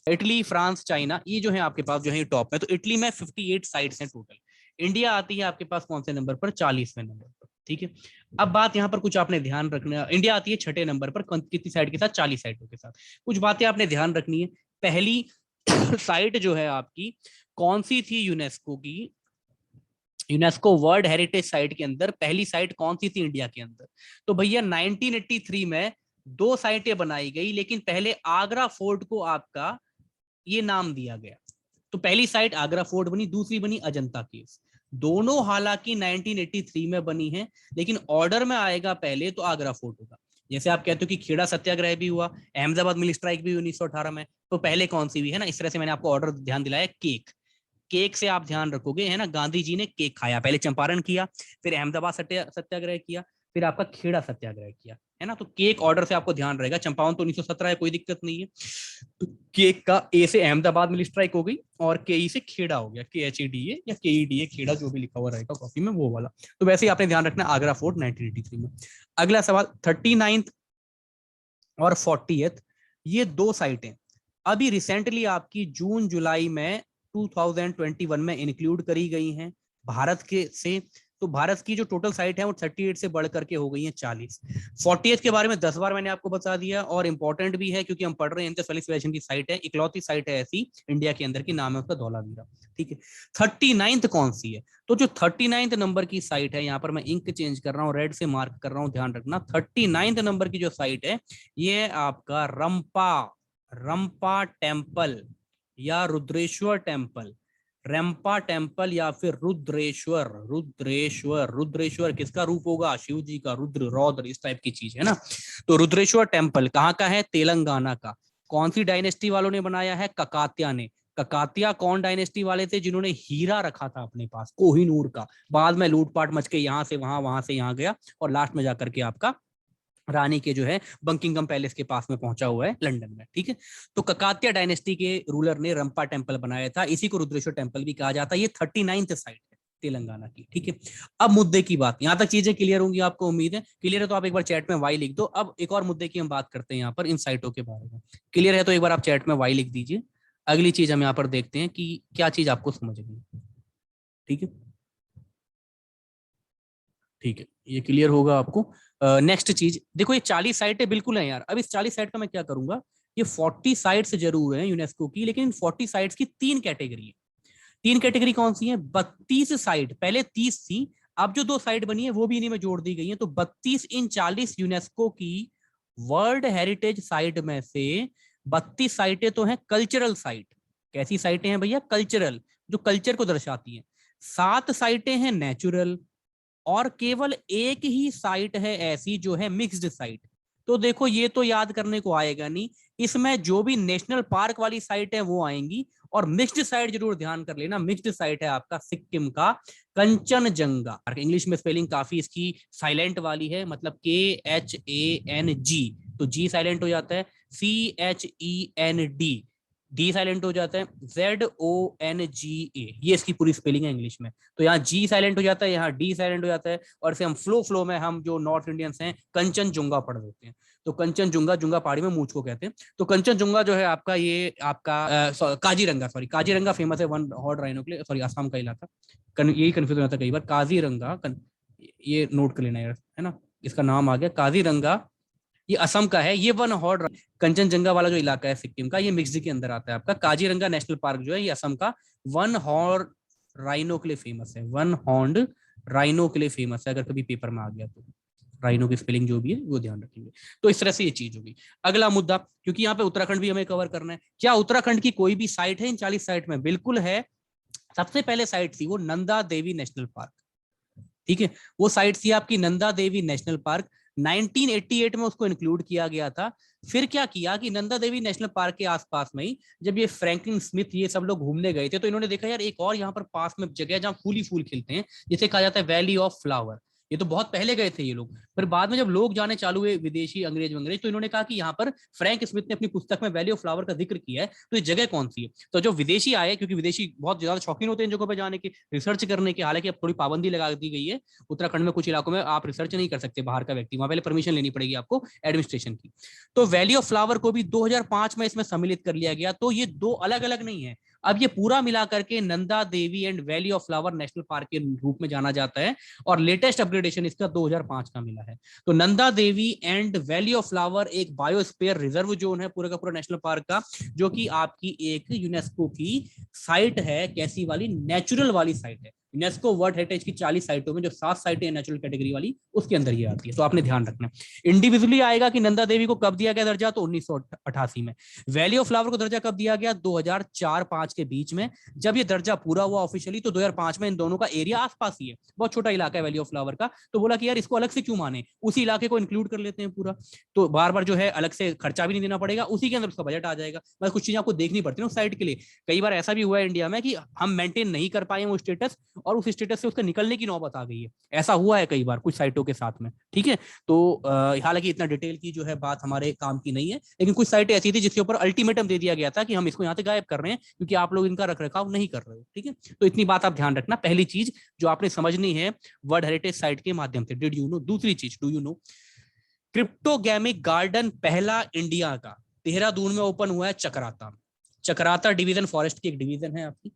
इटली, फ्रांस, चाइना, ये जो है आपके पास जो है टॉप में। तो इटली में 58 साइट्स हैं टोटल। इंडिया आती है आपके पास कौन से नंबर पर? 40वें नंबर पर। ठीक है, अब बात यहाँ पर कुछ आपने ध्यान रखना, इंडिया आती है 6ठे नंबर पर, कितनी साइट के साथ? 40 साइटों के साथ। कुछ बातें आपने ध्यान रखनी है। पहली साइट जो है आपकी कौन सी थी यूनेस्को की, यूनेस्को वर्ल्ड हेरिटेज साइट के अंदर पहली साइट कौन सी थी इंडिया के अंदर? तो भैया 1983 में 2 साइटें बनाई गई, लेकिन पहले आगरा फोर्ट को आपका ये नाम दिया गया। तो पहली साइट आगरा फोर्ट बनी, दूसरी बनी अजंता केव्स। दोनों हालांकि 1983 में बनी है, लेकिन ऑर्डर में आएगा पहले तो आगरा फोर्ट होगा। जैसे आप कहते हो कि खेड़ा सत्याग्रह भी हुआ, अहमदाबाद मिल स्ट्राइक भी 1918 में, तो पहले कौन सी भी है ना, इस तरह से मैंने आपको ऑर्डर ध्यान दिलाया। केक, केक से आप ध्यान रखोगे है ना, गांधी जी ने केक खाया, पहले चंपारण किया, फिर अहमदाबाद सत्याग्रह किया, फिर आपका खेड़ा सत्याग्रह किया, है ना। तो केक ऑर्डर से आपको ध्यान रहेगा। चंपारण तो 1917 है, कोई दिक्कत नहीं है। तो केक का ए से अहमदाबाद मिल स्ट्राइक हो गई, और के ई से खेड़ा हो गया, KHEDA या KEDA, खेड़ा जो भी लिखा हुआ रहेगा कॉपी में वो वाला। तो वैसे ही आपने ध्यान रखना आगरा फोर्ट 1983 में। अगला सवाल, 39th और 40th, ये 2 साइटें अभी रिसेंटली आपकी जून जुलाई में 2021 में इंक्लूड करी गई हैं भारत के से तो भारत की जो टोटल साइट है वो 38 से बढ़ करके हो गई है 40। 40th के बारे में 10 बार मैंने आपको बता दिया, और इंपॉर्टेंट भी है क्योंकि हम पढ़ रहे हैं इंडस वैली सिविलाइजेशन की साइट है, इकलौती साइट है ऐसी इंडिया के अंदर की, नाम है उसका धौलावीरा। ठीक है, 39th कौन सी है? तो जो 39th नंबर की साइट है, यहाँ पर मैं इंक चेंज कर रहा हूँ, रेड से मार्क कर रहा हूँ, ध्यान रखना 39th नंबर की जो साइट है ये आपका रंपा, रंपा टेम्पल या रुद्रेश्वर टेम्पल, रंपा टेम्पल या फिर रुद्रेश्वर, रुद्रेश्वर, रुद्रेश्वर किसका रूप होगा? शिव जी का, रुद्र रौद्र इस टाइप की चीज है ना। तो रुद्रेश्वर टेम्पल कहाँ का है? तेलंगाना का। कौन सी डायनेस्टी वालों ने बनाया है? ककातिया ने। ककातिया कौन डायनेस्टी वाले थे? जिन्होंने हीरा रखा था अपने पास, कोहिनूर का, बाद में लूटपाट मच के यहां से वहां, वहां से यहां गया, और लास्ट में जाकर के आपका रानी के जो है बंकिंगम पैलेस के पास में पहुंचा हुआ है लंदन में। ठीक है, तो ककातिया डायनेस्टी के रूलर ने रंपा टेम्पल बनाया था, इसी को रुद्रेश्वर टेम्पल भी कहा जाता है। ये 39th साइट है तेलंगाना की। ठीक है, अब मुद्दे की बात, यहां तक चीजें क्लियर होंगी आपको, उम्मीद है क्लियर है, तो आप एक बार चैट में वाई लिख दो। अब एक और मुद्दे की हम बात करते हैं यहाँ पर, इन साइटों के बारे में। क्लियर है तो एक बार आप चैट में वाई लिख दीजिए। अगली चीज हम यहाँ पर देखते हैं कि क्या चीज आपको समझ गई। ठीक है, ठीक है, ये क्लियर होगा आपको। नेक्स्ट चीज देखो, ये 40 साइटें बिल्कुल है यार। अब इस 40 साइट का मैं क्या करूंगा, ये 40 साइट्स जरूर है यूनेस्को की, लेकिन इन 40 साइट्स की 3 कैटेगरी है। 3 कैटेगरी कौन सी है? 32 साइट, पहले 30 थी, अब जो 2 साइट बनी है वो भी इन्हीं में जोड़ दी गई है। तो 32 इन 40 यूनेस्को की वर्ल्ड हेरिटेज साइट में से 32 साइटें तो हैं कल्चरल साइट। कैसी साइटें हैं भैया? कल्चरल, जो कल्चर को दर्शाती हैं। 7 साइटें हैं नेचुरल, और केवल एक ही साइट है ऐसी जो है मिक्स्ड साइट। तो देखो ये तो याद करने को आएगा नहीं, इसमें जो भी नेशनल पार्क वाली साइट है वो आएंगी, और मिक्स्ड साइट जरूर ध्यान कर लेना। मिक्स्ड साइट है आपका सिक्किम का कंचनजंगा। इंग्लिश में स्पेलिंग काफी इसकी साइलेंट वाली है, मतलब KHANG, तो जी साइलेंट हो जाता है, CHEND, डी साइलेंट हो जाता है, ZONGA, ये इसकी पूरी स्पेलिंग है इंग्लिश में। तो यहाँ जी साइलेंट हो जाता है, यहाँ डी साइलेंट हो जाता है, और इसे हम फ्लो में हम जो नॉर्थ इंडियंस हैं कंचनजुंगा पढ़ देते हैं। तो कंचनजुंगा, जुंगा पहाड़ी में मूंछ को कहते हैं। तो कंचनजुंगा जो है आपका, ये आपका काजीरंगा, सॉरी काजीरंगा फेमस है वन हॉर्न राइनो के लिए, सॉरी असम का इलाका, यही कंफ्यूज हो जाता है कई बार। काजीरंगा, ये नोट कर लेना यार, है ना, इसका नाम आ गया काजीरंगा, ये असम का है। ये वन हॉर्न, कंचनजंगा वाला जो इलाका है सिक्किम का, ये मिक्स्ड के अंदर आता है आपका। काजीरंगा नेशनल पार्क जो है ये असम का वन हॉर्न राइनो के लिए फेमस है, वन हॉर्न राइनो के लिए फेमस है। अगर कभी पेपर में आ गया तो राइनो की स्पेलिंग जो भी है वो ध्यान रखेंगे। तो इस तरह से ये चीज होगी। अगला मुद्दा, क्योंकि यहाँ पे उत्तराखंड भी हमें कवर करना है, क्या उत्तराखंड की कोई भी साइट है इन 40 साइट में? बिल्कुल है। सबसे पहले साइट थी वो नंदा देवी नेशनल पार्क। ठीक है, वो साइट थी आपकी नंदा देवी नेशनल पार्क। 1988 में उसको इंक्लूड किया गया था। फिर क्या किया कि नंदा देवी नेशनल पार्क के आसपास में ही जब ये फ्रैंकलिन स्मिथ ये सब लोग घूमने गए थे, तो इन्होंने देखा यार एक और यहाँ पर पास में जगह है जहाँ फूल ही फूल खिलते हैं, जिसे कहा जाता है वैली ऑफ फ्लावर। ये तो बहुत पहले गए थे ये लोग, पर बाद में जब लोग जाने चालू हुए, विदेशी अंग्रेज वंग्रेज, तो इन्होंने कहा कि यहाँ पर फ्रैंक स्मिथ ने अपनी पुस्तक में वैली ऑफ फ्लावर का जिक्र किया है, तो ये जगह कौन सी है? तो जो विदेशी आए, क्योंकि विदेशी बहुत ज्यादा शौकीन होते हैं इन जगहों पर जाने के, रिसर्च करने के, हालांकि अब थोड़ी पाबंदी लगा दी गई है उत्तराखंड में, कुछ इलाकों में आप रिसर्च नहीं कर सकते बाहर का व्यक्ति, वहां पहले परमिशन लेनी पड़ेगी आपको एडमिनिस्ट्रेशन की। तो वैली ऑफ फ्लावर को भी 2005 में इसमें सम्मिलित कर लिया गया। तो ये 2 अलग अलग नहीं है, अब ये पूरा मिला करके Nanda Devi and valley of flower national park के रूप में जाना जाता है, और लेटेस्ट अपग्रेडेशन इसका 2005 का मिला है। तो Nanda Devi and valley of flower एक बायोस्फीयर रिजर्व जोन है पूरा का पूरा नेशनल पार्क का, जो कि आपकी एक यूनेस्को की साइट है। कैसी वाली? नेचुरल वाली साइट है। यूनेस्को वर्ल्ड हेरिटेज की 40 साइटों में जो 7 साइटें नेचुरल कैटेगरी वाली, उसके अंदर ये आती है। तो आपने ध्यान रखना, इंडिविजुअली आएगा कि नंदा देवी को कब दिया गया दर्जा, तो 1988 में। वैली ऑफ फ्लावर को दर्जा कब दिया गया? 2004-5 के बीच में, जब ये दर्जा पूरा हुआ ऑफिशियली। तो 2005 में इन दोनों का एरिया आसपास ही है, बहुत छोटा इलाका है वैली ऑफ फ्लावर का। तो बोला कि यार इसको अलग से क्यों माने, उसी इलाके को इंक्लूड कर लेते हैं पूरा, तो बार बार जो है अलग से खर्चा भी नहीं देना पड़ेगा, उसी के अंदर उसका बजट आ जाएगा। बस कुछ चीजें आपको देखनी पड़ती है उस साइड के लिए। कई बार ऐसा भी हुआ है इंडिया में कि हम मेंटेन नहीं कर पाए वो स्टेटस, और उस स्टेटस से उसका निकलने की नौबत आ गई है। ऐसा हुआ है कई बार कुछ साइटों के साथ में। ठीक है, तो हालांकि इतना डिटेल की जो है बात हमारे काम की नहीं है, लेकिन कुछ साइटें ऐसी थी जिसके ऊपर अल्टीमेटम दे दिया गया था कि हम इसको यहाँ से गायब कर रहे हैं क्योंकि आप लोग इनका रखरखाव नहीं कर रहे हो। ठीक है, तो इतनी बात आप ध्यान रखना, पहली चीज जो आपने समझनी है वर्ल्ड हेरिटेज साइट के माध्यम से। Did you know? दूसरी चीज, डू यू नो क्रिप्टोगैमिक गार्डन पहला इंडिया का देहरादून में ओपन हुआ है चक्राता। चक्राता डिवीजन फॉरेस्ट की एक डिवीजन है आपकी।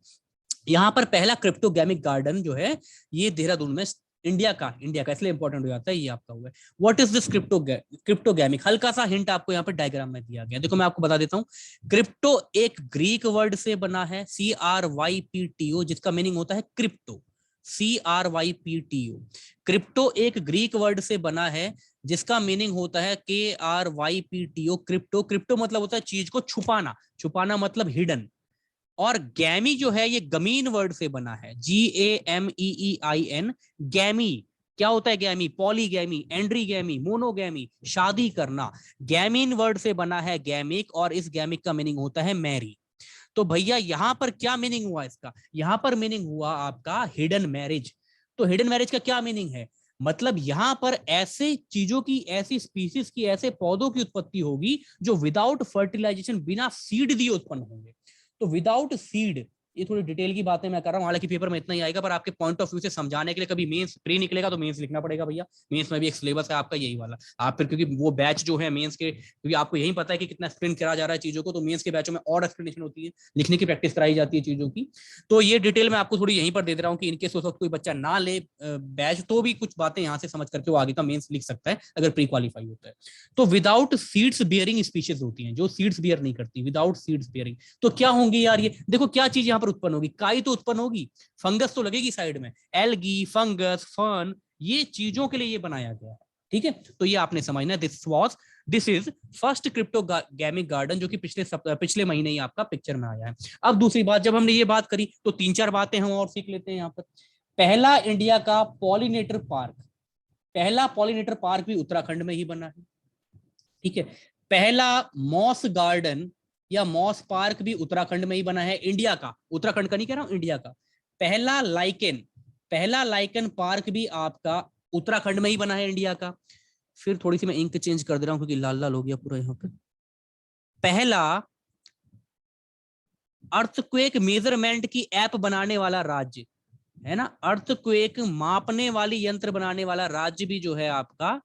यहाँ पर पहला क्रिप्टोगैमिक गार्डन जो है ये देहरादून में इंडिया का इसलिए इंपॉर्टेंट हो जाता है, ये आपका हुआ है। व्हाट इज दिस क्रिप्टोगैमिक, हल्का सा हिंट आपको यहाँ पर डायग्राम में दिया गया, देखो मैं आपको बता देता हूँ। क्रिप्टो एक ग्रीक वर्ड से बना है, CRYPTO, जिसका मीनिंग होता है क्रिप्टो, CRYPTO। क्रिप्टो एक ग्रीक वर्ड से बना है जिसका मीनिंग होता है KRYPTO, क्रिप्टो। क्रिप्टो मतलब होता है चीज को छुपाना, छुपाना मतलब हिडन। और गैमी जो है ये गमीन वर्ड से बना है, GAMEEIN, गैमी। क्या होता है गैमी? पॉलीगैमी, एंड्रीगैमी, मोनोगैमी, शादी करना। गैमीन वर्ड से बना है गैमिक, और इस गैमिक का मीनिंग होता है मैरी। तो भैया यहां पर क्या मीनिंग हुआ इसका? यहां पर मीनिंग हुआ आपका हिडन मैरिज। तो हिडन मैरिज का क्या मीनिंग है? मतलब यहां पर ऐसे चीजों की, ऐसी स्पीसीज की, ऐसे पौधों की उत्पत्ति होगी जो विदाउट फर्टिलाइजेशन, बिना सीड दिए उत्पन्न होंगे। तो विदाउट सीड, ये थोड़ी डिटेल की बातें मैं कर रहा हूँ, हालांकि पेपर में इतना ही आएगा, पर आपके पॉइंट ऑफ व्यू से समझाने के लिए कभी मेंस प्री निकलेगा तो मेंस लिखना पड़ेगा भैया। मेंस में भी एक सिलेबस है आपका यही वाला। आप फिर क्योंकि वो बैच जो है मेंस के, क्योंकि आपको यही पता है कि कितना एक्सप्लेन करा जा रहा है चीजों को, तो मेंस के बैचों में और एक्सप्लेनेशन होती है, लिखने की प्रैक्टिस कराई जाती है चीजों की। तो ये डिटेल मैं आपको थोड़ी यहीं पर दे दे रहा हूँ कि इनके उस वक्त कोई बच्चा ना ले बैच, तो भी कुछ बातें यहाँ से समझ करके वो आगे का मेंस लिख सकता है अगर प्री क्वालिफाई होता है। तो विदाउट सीड्स बियरिंग स्पीशीज होती हैं जो सीड्स बियर नहीं करती, विदाउट सीड्स बियरिंग। तो क्या होंगी यार ये? देखो क्या चीज यहाँ पर उत्पन्न होगी, काई तो उत्पन्न होगी, फंगस तो लगेगी साइड में, एल्गी, फंगस, फर्न, ये चीजों के लिए ये बनाया गया है। ठीक है, तो ये आपने समझना। दिस इज फर्स्ट क्रिप्टोगैमिक गार्डन, जो कि पिछले महीने ही आपका पिक्चर में आया है। अब दूसरी बात, जब हमने ये बात करी तो 3-4 बातें हम और सीख लेते हैं यहाँ पर। पहला इंडिया का पॉलिनेटर पार्क, पहला पॉलिनेटर पार्क भी उत्तराखंड में ही बना है। ठीक है, पहला मॉस गार्डन या मॉस पार्क भी उत्तराखंड में ही बना है, इंडिया का, उत्तराखंड का नहीं कह रहा हूं, इंडिया का। पहला लाइकन पार्क भी आपका उत्तराखंड में ही बना है, इंडिया का। फिर थोड़ी सी मैं इंक चेंज कर दे रहा हूं क्योंकि लाल लाल हो गया पूरा यहाँ पे। पहला अर्थक्वेक मेजरमेंट की ऐप बनाने वाला राज्य है ना, अर्थक्वेक मापने वाली यंत्र बनाने वाला राज्य भी जो है आपका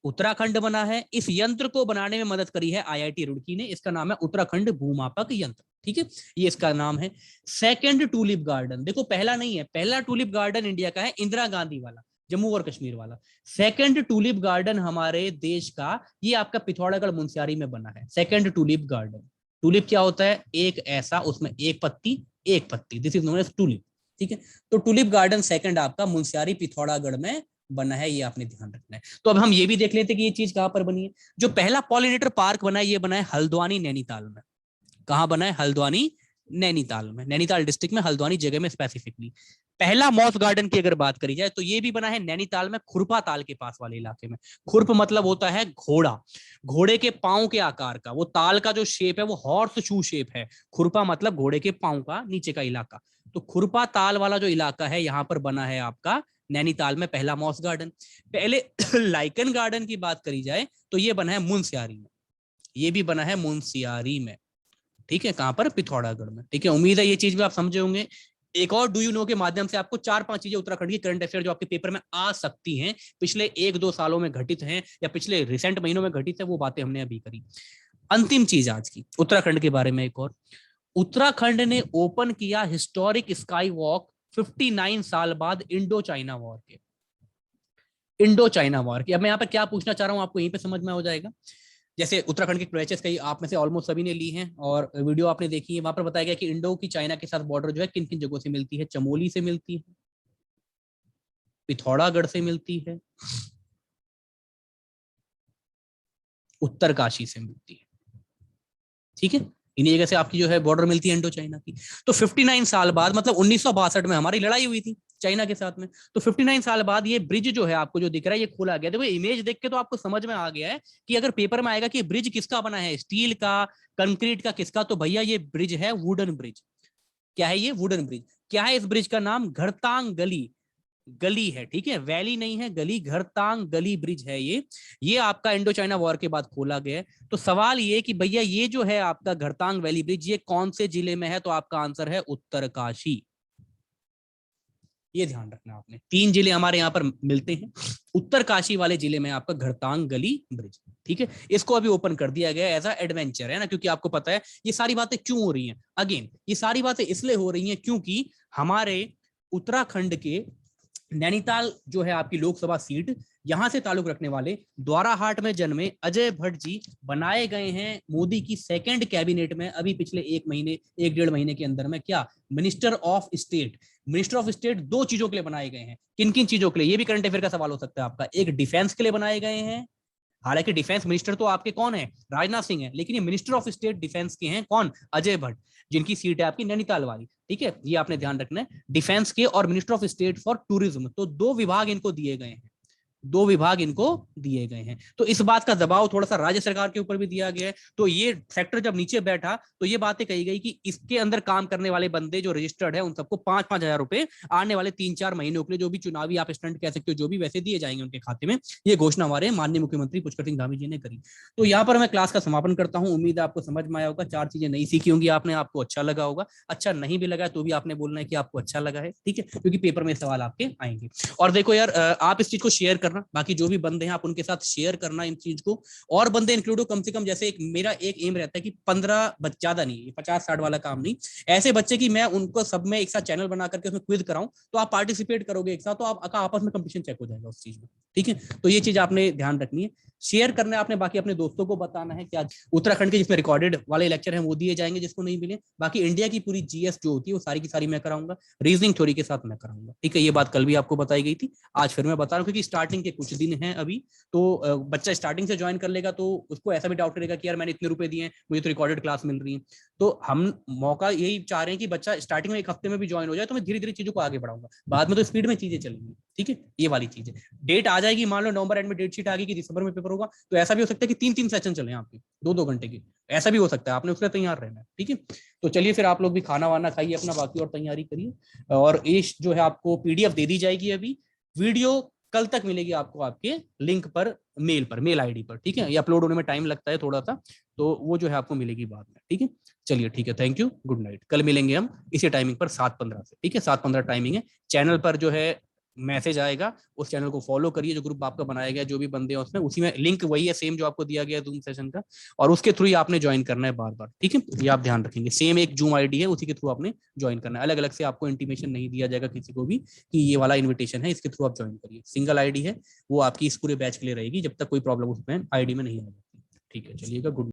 उत्तराखंड बना है। इस यंत्र को बनाने में मदद करी है IIT रुड़की ने, इसका नाम है उत्तराखंड भूमापक यंत्र। ठीक है, ये इसका नाम है। सेकंड टूलिप गार्डन, देखो पहला नहीं है, पहला टूलिप गार्डन इंडिया का है इंदिरा गांधी वाला, जम्मू और कश्मीर वाला। सेकंड टूलिप गार्डन हमारे देश का, ये आपका पिथौरागढ़ मुनस्यारी में बना है, सेकंड टूलिप गार्डन। टूलिप क्या होता है? एक ऐसा, उसमें एक पत्ती, this is known as tulip. ठीक है, तो टूलिप गार्डन सेकंड आपका मुनस्यारी पिथौरागढ़ में बना है, ये आपने ध्यान रखना है। तो अब हम ये भी देख लेते हैं कि ये चीज कहां पर बनी है। जो पहला पॉलिनेटर पार्क बना है, ये बना है हल्द्वानी नैनीताल में। कहां बना है? हल्द्वानी नैनीताल में, नैनीताल डिस्ट्रिक्ट में, हल्द्वानी जगह में स्पेसिफिकली। पहला मॉस गार्डन की अगर बात करी जाए तो ये भी बना है नैनीताल में, खुरपा ताल के पास वाले इलाके में। खुरप मतलब होता है घोड़ा, घोड़े के पांव के आकार का, वो ताल का जो शेप है वो हॉर्स शू शेप है। खुरपा मतलब घोड़े के पांव का नीचे का इलाका। तो खुरपा ताल वाला जो इलाका है, यहां पर बना है आपका नैनीताल में पहला मॉस गार्डन। पहले लाइकन गार्डन की बात करी जाए तो ये बना है मुनस्यारी में, ये भी बना है मुनस्यारी में। ठीक है, कहां पर? पिथौरागढ़ में। ठीक है, उम्मीद है ये चीज भी आप समझे होंगे। एक और डू यू नो के माध्यम से आपको 4-5 चीजें उत्तराखंड की करंट अफेयर जो आपके पेपर में आ सकती हैं, पिछले 1-2 सालों में घटित हैं या पिछले रिसेंट महीनों में घटित है, वो बातें हमने अभी करी। अंतिम चीज आज की उत्तराखंड के बारे में एक और, उत्तराखंड ने ओपन किया हिस्टोरिक स्काई वॉक 59 साल बाद इंडो चाइना वॉर के। इंडो चाइना वॉर की, अब मैं यहाँ पर क्या पूछना चाह रहा हूँ आपको यहीं पे समझ में हो जाएगा। जैसे उत्तराखंड की क्वेश्चंस कई आप में से ऑलमोस्ट सभी ने ली हैं और वीडियो आपने देखी है, वहां पर बताया गया कि इंडो की चाइना के साथ बॉर्डर जो है किन किन जगहों से मिलती है। चमोली से मिलती है, पिथौरागढ़ से मिलती है, उत्तरकाशी से मिलती है। ठीक है, इन्हीं जगह से आपकी जो है बॉर्डर मिलती है इंडो चाइना की। तो 59 साल बाद, मतलब 1962 में हमारी लड़ाई हुई थी चाइना के साथ में, तो 59 साल बाद ये ब्रिज जो है आपको जो दिख रहा है ये खोला गया। देखो इमेज देख के तो आपको समझ में आ गया है कि अगर पेपर में आएगा कि ब्रिज किसका बना है, स्टील का, कंक्रीट का, किसका, तो भैया ये ब्रिज है वुडन ब्रिज। क्या है ये? Wooden bridge. क्या है इस ब्रिज का नाम? घरतांग गली, गली है। ठीक है, वैली नहीं है, गली, घरतांग गली ब्रिज है ये आपका इंडो चाइना वॉर के बाद खोला गया है। तो सवाल ये कि भैया ये जो है आपका घरतांग वैली ब्रिज ये कौन से जिले में है? तो आपका आंसर है उत्तरकाशी। ये ध्यान रखना आपने, 3 जिले हमारे यहाँ पर मिलते हैं, उत्तरकाशी वाले जिले में आपका घरतांग गली ब्रिज। ठीक है, इसको अभी ओपन कर दिया गया एज अ एडवेंचर, है ना, क्योंकि आपको पता है ये सारी बातें क्यों हो रही हैं। अगेन ये सारी बातें इसलिए हो रही हैं क्योंकि हमारे उत्तराखंड के नैनीताल जो है आपकी लोकसभा सीट, यहां से ताल्लुक रखने वाले द्वाराहाट में जन्मे अजय भट्ट जी बनाए गए हैं मोदी की सेकंड कैबिनेट में अभी पिछले 1-1.5 महीने के अंदर में। क्या? Minister of state. Minister of state 2 चीजों के लिए बनाए गए हैं। किन किन चीजों के लिए? ये भी करंट अफेयर का सवाल हो सकता है आपका। एक, डिफेंस के लिए बनाए गए हैं, हालांकि डिफेंस मिनिस्टर तो आपके कौन है? राजनाथ सिंह है, लेकिन ये मिनिस्टर ऑफ स्टेट डिफेंस के हैं कौन? अजय भट्ट, जिनकी सीट है आपकी नैनीताल वाली। ठीक है, ये आपने ध्यान रखना है, डिफेंस के और minister of state for tourism. तो 2 विभाग इनको दिए गए हैं, 2 विभाग इनको दिए गए हैं। तो इस बात का दबाव थोड़ा सा राज्य सरकार के ऊपर भी दिया गया है। तो ये सेक्टर जब नीचे बैठा तो ये बातें कही गई कि इसके अंदर काम करने वाले बंदे जो रजिस्टर्ड है उन सबको 5-5 हजार रुपए आने वाले 3-4 महीनों के लिए, जो भी चुनावी आप स्टंट कह सकते हो, जो भी वैसे दिए जाएंगे उनके खाते में। ये घोषणा हमारे माननीय मुख्यमंत्री पुष्कर सिंह धामी जी ने करी। तो यहाँ पर मैं क्लास का समापन करता हूँ। उम्मीद है आपको समझ में आया होगा, 4 चीजें नहीं सीखी होंगी आपने, आपको अच्छा लगा होगा। अच्छा नहीं भी लगा तो भी आपने बोलना है कि आपको अच्छा लगा है, ठीक है, क्योंकि पेपर में सवाल आपके आएंगे। और देखो यार, आप इस चीज को शेयर करना, बाकी जो भी बंदे हैं आप उनके साथ शेयर करना इन चीज को, और बंदे इंक्लूड हो कम से कम। जैसे मेरा एक एम रहता है कि 15 ज्यादा नहीं, 50-60 वाला काम नहीं, ऐसे बच्चे की मैं उनको सब में एक साथ चैनल बना करके उसमें क्विज कराऊं, तो आप पार्टिसिपेट करोगे एक साथ, तो आपका आपस में कंपटीशन चेक हो जाएगा उस चीज में। ठीक है, तो ये चीज आपने ध्यान रखनी है, शेयर करना है आपने। बाकी अपने दोस्तों को बताना है कि आज उत्तराखंड के जिसमें रिकॉर्डेड वाले लेक्चर हैं वो दिए जाएंगे जिसको नहीं मिले। बाकी इंडिया की पूरी जीएस जो होती है वो सारी की सारी मैं कराऊंगा, रीजनिंग थ्योरी के साथ मैं कराऊंगा। ठीक है, ये बात कल भी आपको बताई गई थी, आज फिर मैं बता रहा हूँ, क्योंकि स्टार्टिंग के कुछ दिन हैं अभी। तो बच्चा स्टार्टिंग से ज्वाइन कर लेगा तो उसको ऐसा भी डाउट रहेगा कि यार मैंने इतने रुपए दिए, मुझे तो रिकॉर्डेड क्लास मिल रही है। तो हम मौका यही चाह रहे हैं कि बच्चा स्टार्टिंग में 1 हफ्ते में भी ज्वाइन हो जाए, तो मैं धीरे धीरे चीजों को आगे बढ़ाऊंगा, बाद में तो स्पीड में चीजें चलेंगी। ठीक है, ये वाली चीज है। डेट आ जाएगी, मान लो नवंबर एंड में डेट शीट आ गई कि दिसंबर में पेपर होगा, तो ऐसा भी हो सकता है कि 3-3 सेशन चले आपके 2-2 घंटे की, ऐसा भी हो सकता है। आपने उसमें तैयार रहना है। ठीक है, तो चलिए फिर आप लोग भी खाना वाना खाइए अपना, बाकी और तैयारी करिए। और ये जो है आपको पीडीएफ दे दी जाएगी अभी, वीडियो कल तक मिलेगी आपको आपके लिंक पर, मेल आईडी पर। ठीक है, ये अपलोड होने में टाइम लगता है थोड़ा सा, तो वो जो है आपको मिलेगी बाद में। ठीक है, चलिए ठीक है, थैंक यू, गुड नाइट। कल मिलेंगे हम इसी टाइमिंग पर 7:15 से। ठीक है, 7:15 टाइमिंग है। चैनल पर जो है मैसेज आएगा, उस चैनल को फॉलो करिए, जो ग्रुप आपका बनाया गया, जो भी बंदे हैं उसमें, उसी में लिंक वही है सेम जो आपको दिया गया है जूम सेशन का, और उसके थ्रू ही आपने ज्वाइन करना है बार बार। ठीक है, ये आप ध्यान रखेंगे, सेम एक जूम आईडी है, उसी के थ्रू आपने ज्वाइन करना है। अलग अलग से आपको इंटीमेशन नहीं दिया जाएगा किसी को भी कि ये वाला इन्विटेशन है, इसके थ्रू आप ज्वाइन करिए। सिंगल आईडी है, वो आपकी इस पूरे बैच के लिए रहेगी जब तक कोई प्रॉब्लम उसमें आईडी में नहीं आ जाती। ठीक है, चलिएगा, गुड।